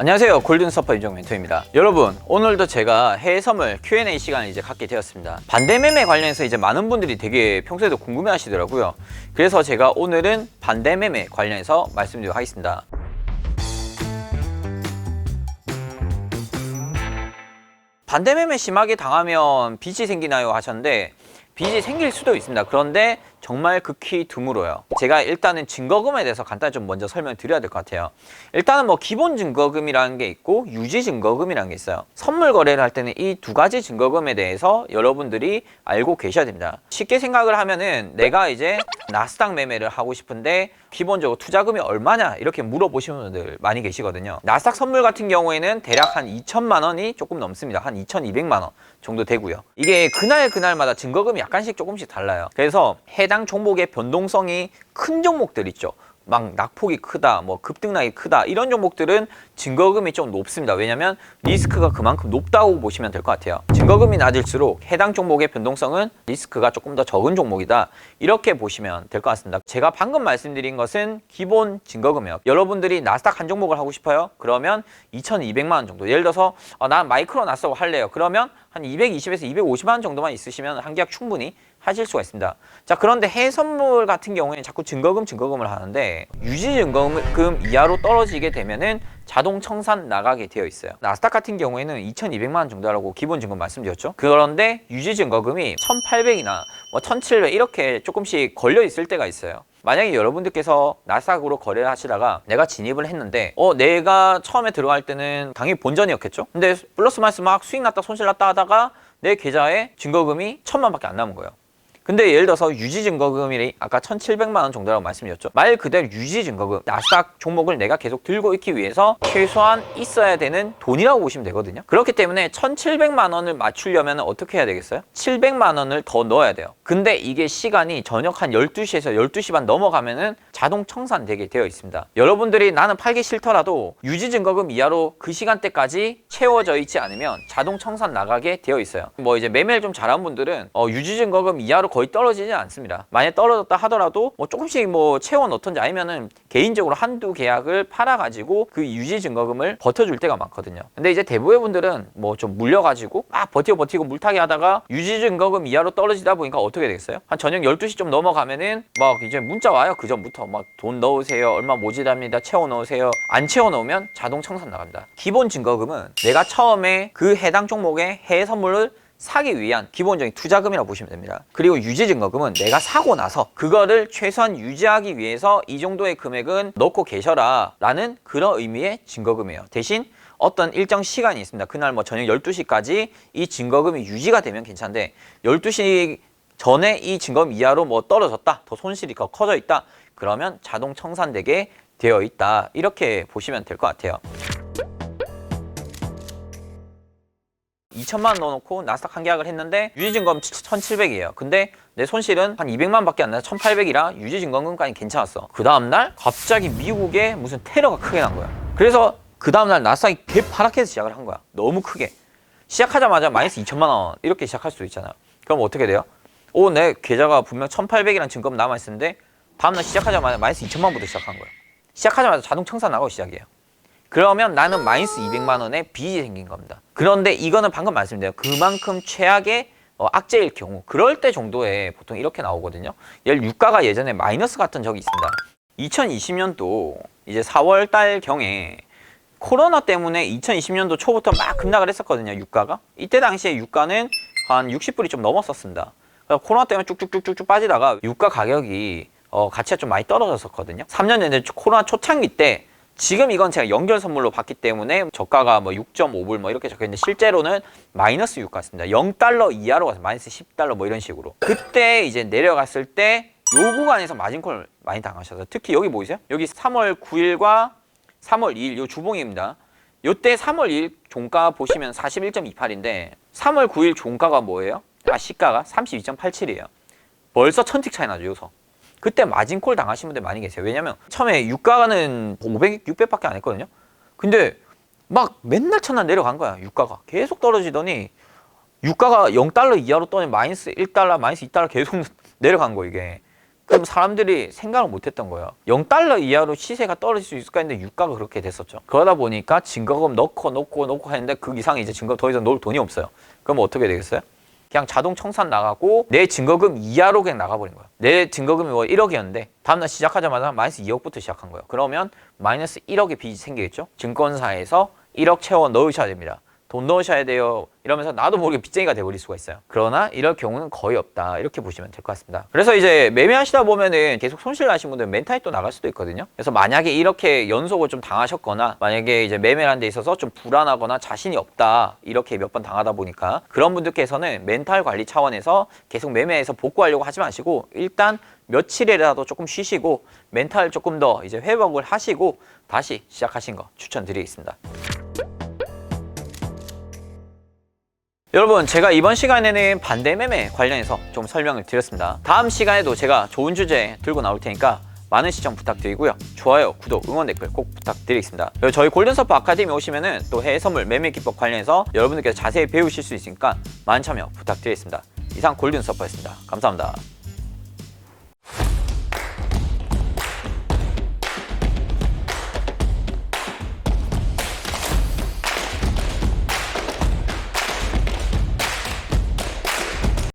안녕하세요, 골든서퍼 윤정 멘토입니다. 여러분, 오늘도 제가 해외 선물 Q&A 시간을 이제 갖게 되었습니다. 반대매매 관련해서 이제 많은 분들이 되게 평소에도 궁금해 하시더라고요. 그래서 제가 오늘은 반대매매 관련해서 말씀드리도록 하겠습니다. 반대매매 심하게 당하면 빚이 생기나요 하셨는데, 빚이 생길 수도 있습니다. 그런데 정말 극히 드물어요. 제가 일단은 증거금에 대해서 간단히 좀 먼저 설명드려야 될 것 같아요. 일단은 뭐 기본 증거금이라는 게 있고 유지 증거금이라는 게 있어요. 선물 거래를 할 때는 이 두 가지 증거금에 대해서 여러분들이 알고 계셔야 됩니다. 쉽게 생각을 하면은 내가 이제 나스닥 매매를 하고 싶은데 기본적으로 투자금이 얼마냐 이렇게 물어보시는 분들 많이 계시거든요. 나스닥 선물 같은 경우에는 대략 한 2천만 원이 조금 넘습니다. 한 2,200만 원 정도 되고요. 이게 그날마다 증거금이 약간씩 조금씩 달라요. 그래서 해당 종목의 변동성이 큰 종목들 있죠. 막 낙폭이 크다, 뭐 급등락이 크다 이런 종목들은 증거금이 좀 높습니다. 왜냐면 리스크가 그만큼 높다고 보시면 될 것 같아요. 증거금이 낮을수록 해당 종목의 변동성은 리스크가 조금 더 적은 종목이다 이렇게 보시면 될 것 같습니다. 제가 방금 말씀드린 것은 기본 증거금이에요. 여러분들이 나스닥 한 종목을 하고 싶어요? 그러면 2,200만 원 정도. 예를 들어서 난 마이크로 나스닥 할래요. 그러면 한 220에서 250만 원 정도만 있으시면 한 계약 충분히 하실 수가 있습니다. 자, 그런데 해외 선물 같은 경우에는 자꾸 증거금을 하는데 유지 증거금 이하로 떨어지게 되면은 자동 청산 나가게 되어 있어요. 나스닥 같은 경우에는 2,200만 원 정도라고 기본 증거금 말씀드렸죠. 그런데 유지 증거금이 1,800이나 뭐 1,700 이렇게 조금씩 걸려 있을 때가 있어요. 만약에 여러분들께서 나스닥으로 거래를 하시다가 내가 진입을 했는데 내가 처음에 들어갈 때는 당연히 본전이었겠죠. 근데 플러스 마이너스 막 수익 났다 손실 났다 하다가 내 계좌에 증거금이 1,000만 밖에 안 남은 거예요. 근데 예를 들어서 유지 증거금이 아까 1,700만 원 정도라고 말씀드렸죠. 말 그대로 유지 증거금, 나스닥 종목을 내가 계속 들고 있기 위해서 최소한 있어야 되는 돈이라고 보시면 되거든요. 그렇기 때문에 1,700만 원을 맞추려면 어떻게 해야 되겠어요? 700만 원을 더 넣어야 돼요. 근데 이게 시간이 저녁 한 12시에서 12시 반 넘어가면은 자동 청산되게 되어 있습니다. 여러분들이 나는 팔기 싫더라도 유지 증거금 이하로 그 시간대까지 채워져 있지 않으면 자동 청산 나가게 되어 있어요. 뭐 이제 매매를 좀 잘하는 분들은 유지 증거금 이하로 거의 떨어지지 않습니다. 만약에 떨어졌다 하더라도 뭐 조금씩 뭐 채워 넣던지 아니면은 개인적으로 한두 계약을 팔아가지고 그 유지 증거금을 버텨줄 때가 많거든요. 근데 이제 대부분의 분들은 뭐 좀 물려가지고 막 버티고 물타기 하다가 유지 증거금 이하로 떨어지다 보니까 어떻게 되겠어요? 한 저녁 12시 좀 넘어가면은 막 이제 문자 와요. 그 전부터 막 돈 넣으세요. 얼마 모자랍니다. 채워 넣으세요. 안 채워 넣으면 자동 청산 나갑니다. 기본 증거금은 내가 처음에 그 해당 종목의 해외 선물을 사기 위한 기본적인 투자금이라고 보시면 됩니다. 그리고 유지 증거금은 내가 사고 나서 그거를 최소한 유지하기 위해서 이 정도의 금액은 넣고 계셔라 라는 그런 의미의 증거금이에요. 대신 어떤 일정 시간이 있습니다. 그날 뭐 저녁 12시까지 이 증거금이 유지가 되면 괜찮은데 12시 전에 이 증거금 이하로 뭐 떨어졌다, 더 손실이 더 커져 있다, 그러면 자동 청산되게 되어 있다 이렇게 보시면 될 것 같아요. 2천만 원 넣어놓고 나스닥 한 계약을 했는데 유지증거금 1,700이에요. 근데 내 손실은 한 200만 밖에 안 나서 1,800이라 유지증거금까지 괜찮았어. 그 다음날 갑자기 미국에 무슨 테러가 크게 난 거야. 그래서 그 다음날 나스닥이 개파랗게 시작을 한 거야. 너무 크게. 시작하자마자 마이너스 2천만 원 이렇게 시작할 수도 있잖아요. 그럼 어떻게 돼요? 내 계좌가 분명 1,800이라는 증거금 남아있었는데 다음날 시작하자마자 마이너스 2천만부터 시작한 거예요. 시작하자마자 자동 청산 나가고 시작이에요. 그러면 나는 마이너스 200만 원의 빚이 생긴 겁니다. 그런데 이거는 방금 말씀드린 그만큼 최악의 악재일 경우 그럴 때 정도에 보통 이렇게 나오거든요. 예를 유가가 예전에 마이너스 갔던 적이 있습니다. 2020년도 이제 4월 달 경에 코로나 때문에 2020년도 초부터 막 급락을 했었거든요. 유가가. 이때 당시에 유가는 한 60불이 좀 넘었었습니다. 그래서 코로나 때문에 쭉쭉쭉쭉 빠지다가 유가 가격이 가치가 좀 많이 떨어졌었거든요. 3년 전에 코로나 초창기 때 지금 이건 제가 연결 선물로 받기 때문에 저가가 뭐 6.5불 뭐 이렇게 적혀있는데 실제로는 마이너스 유가였습니다. 0달러 이하로 가서 마이너스 10달러 뭐 이런 식으로. 그때 이제 내려갔을 때 요 구간에서 마진콜 많이 당하셔서 특히 여기 보이세요? 여기 3월 9일과 3월 2일 요 주봉입니다. 요때 3월 2일 종가 보시면 41.28인데 3월 9일 종가가 뭐예요? 시가가 32.87이에요. 벌써 1000틱 차이 나죠, 여기서. 그때 마진콜 당하신 분들 많이 계세요. 왜냐면 처음에 유가는 500, 600밖에 안 했거든요. 근데 막 맨날 첫날 내려간 거야. 유가가 계속 떨어지더니 유가가 0달러 이하로 떠니 마이너스 1달러, 마이너스 2달러 계속 내려간 거 이게. 그럼 사람들이 생각을 못했던 거예요. 0달러 이하로 시세가 떨어질 수 있을까 했는데 유가가 그렇게 됐었죠. 그러다 보니까 증거금 넣고 했는데 그 이상 이제 증거 더 이상 넣을 돈이 없어요. 그럼 어떻게 되겠어요? 그냥 자동 청산 나가고 내 증거금 이하로 그냥 나가버린 거예요. 내 증거금이 뭐 1억이었는데 다음날 시작하자마자 마이너스 2억부터 시작한 거예요. 그러면 마이너스 1억의 빚이 생기겠죠? 증권사에서 1억 채워 넣으셔야 됩니다. 돈 넣으셔야 돼요. 이러면서 나도 모르게 빚쟁이가 돼버릴 수가 있어요. 그러나 이럴 경우는 거의 없다. 이렇게 보시면 될 것 같습니다. 그래서 이제 매매하시다 보면은 계속 손실 나신 분들은 멘탈이 또 나갈 수도 있거든요. 그래서 만약에 이렇게 연속을 좀 당하셨거나 만약에 이제 매매하는 데 있어서 좀 불안하거나 자신이 없다. 이렇게 몇 번 당하다 보니까 그런 분들께서는 멘탈 관리 차원에서 계속 매매해서 복구하려고 하지 마시고 일단 며칠이라도 조금 쉬시고 멘탈 조금 더 이제 회복을 하시고 다시 시작하신 거 추천드리겠습니다. 여러분, 제가 이번 시간에는 반대 매매 관련해서 좀 설명을 드렸습니다. 다음 시간에도 제가 좋은 주제 들고 나올 테니까 많은 시청 부탁드리고요. 좋아요, 구독, 응원 댓글 꼭 부탁드리겠습니다. 그리고 저희 골든서퍼 아카데미 오시면은 또 해외 선물 매매 기법 관련해서 여러분들께서 자세히 배우실 수 있으니까 많은 참여 부탁드리겠습니다. 이상 골든서퍼였습니다. 감사합니다.